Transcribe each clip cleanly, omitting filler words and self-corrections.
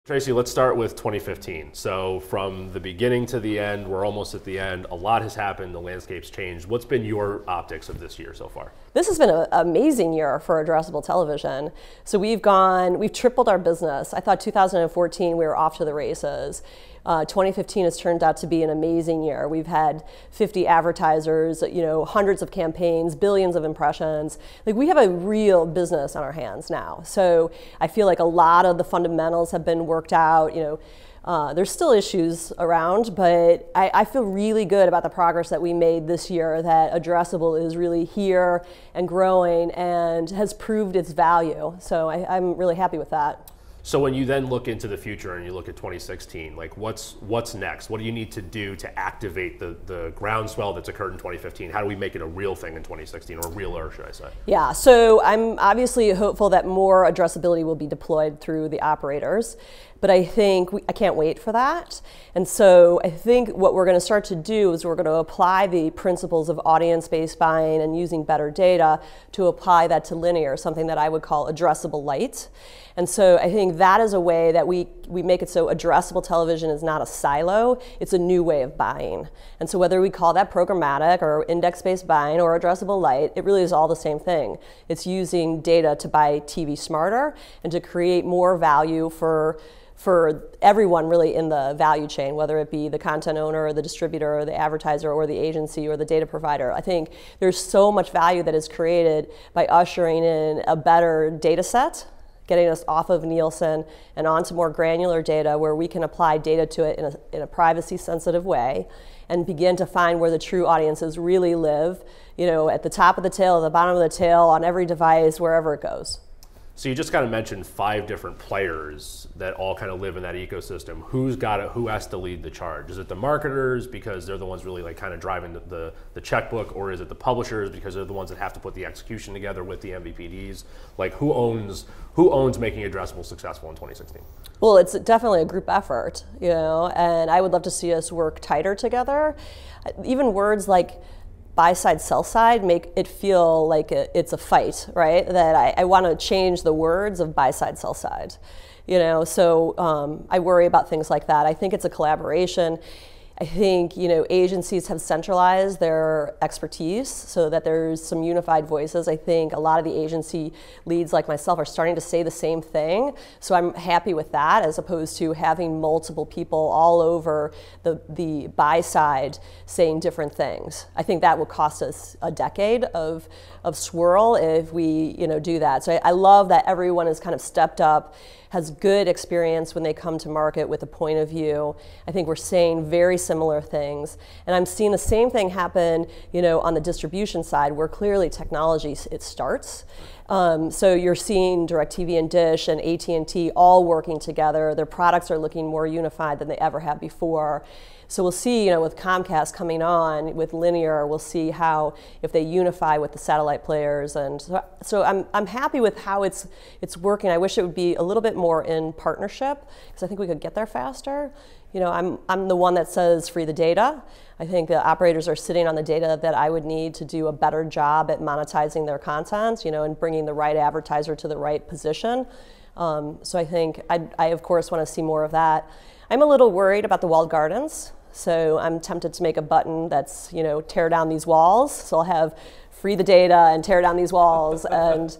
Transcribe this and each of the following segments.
Tracy, let's start with 2015. So from the beginning to the end, we're almost at the end. A lot has happened. The landscape's changed. What's been your optics of this year so far? This has been an amazing year for addressable television. So we've tripled our business. I thought 2014 we were off to the races. 2015 has turned out to be an amazing year. We've had 50 advertisers, hundreds of campaigns, billions of impressions. Like, we have a real business on our hands now. So I feel like a lot of the fundamentals have been worked out. There's still issues around, but I feel really good about the progress that we made this year, that addressable is really here and growing and has proved its value. So I'm really happy with that. So when you then look into the future and you look at 2016, like what's next? What do you need to do to activate the groundswell that's occurred in 2015? How do we make it a real thing in 2016, or realer, should I say? Yeah, so I'm obviously hopeful that more addressability will be deployed through the operators, but I think I can't wait for that. And so I think what we're going to start to do is we're going to apply the principles of audience-based buying and using better data to apply that to linear, something that I would call addressable light. And so I think that is a way that we make it so addressable television is not a silo, it's a new way of buying. And so whether we call that programmatic or index-based buying or addressable light, it really is all the same thing. It's using data to buy TV smarter and to create more value for everyone really in the value chain, whether it be the content owner or the distributor or the advertiser or the agency or the data provider. I think there's so much value that is created by ushering in a better data set, getting us off of Nielsen and onto more granular data where we can apply data to it in a privacy-sensitive way and begin to find where the true audiences really live, at the top of the tail, at the bottom of the tail, on every device, wherever it goes. So you just kind of mentioned 5 different players that all kind of live in that ecosystem. Who's got it? Who has to lead the charge? Is it the marketers because they're the ones really like kind of driving the checkbook, or is it the publishers because they're the ones that have to put the execution together with the MVPDs? Like, who owns making addressable successful in 2016? Well, it's definitely a group effort, and I would love to see us work tighter together. Even words like buy side, sell side make it feel like it's a fight, right? That I want to change the words of buy side, sell side. So I worry about things like that. I think it's a collaboration. I think agencies have centralized their expertise so that there's some unified voices. I think a lot of the agency leads like myself are starting to say the same thing. So I'm happy with that, as opposed to having multiple people all over the buy side saying different things. I think that will cost us a decade of swirl if we do that. So I love that everyone has kind of stepped up, has good experience when they come to market with a point of view. I think we're saying very similar things. And I'm seeing the same thing happen, on the distribution side, where clearly technology, it starts. So you're seeing DirecTV and Dish and AT&T all working together. Their products are looking more unified than they ever have before. So we'll see, with Comcast coming on with linear, we'll see how if they unify with the satellite players, and so I'm happy with how it's working. I wish it would be a little bit more in partnership, because I think we could get there faster. I'm the one that says free the data. I think the operators are sitting on the data that I would need to do a better job at monetizing their content, and bringing the right advertiser to the right position. So I think I of course want to see more of that. I'm a little worried about the walled gardens. So I'm tempted to make a button that's, tear down these walls. So I'll have free the data and tear down these walls. And,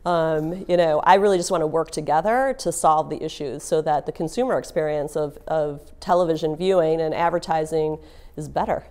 I really just want to work together to solve the issues so that the consumer experience of television viewing and advertising is better.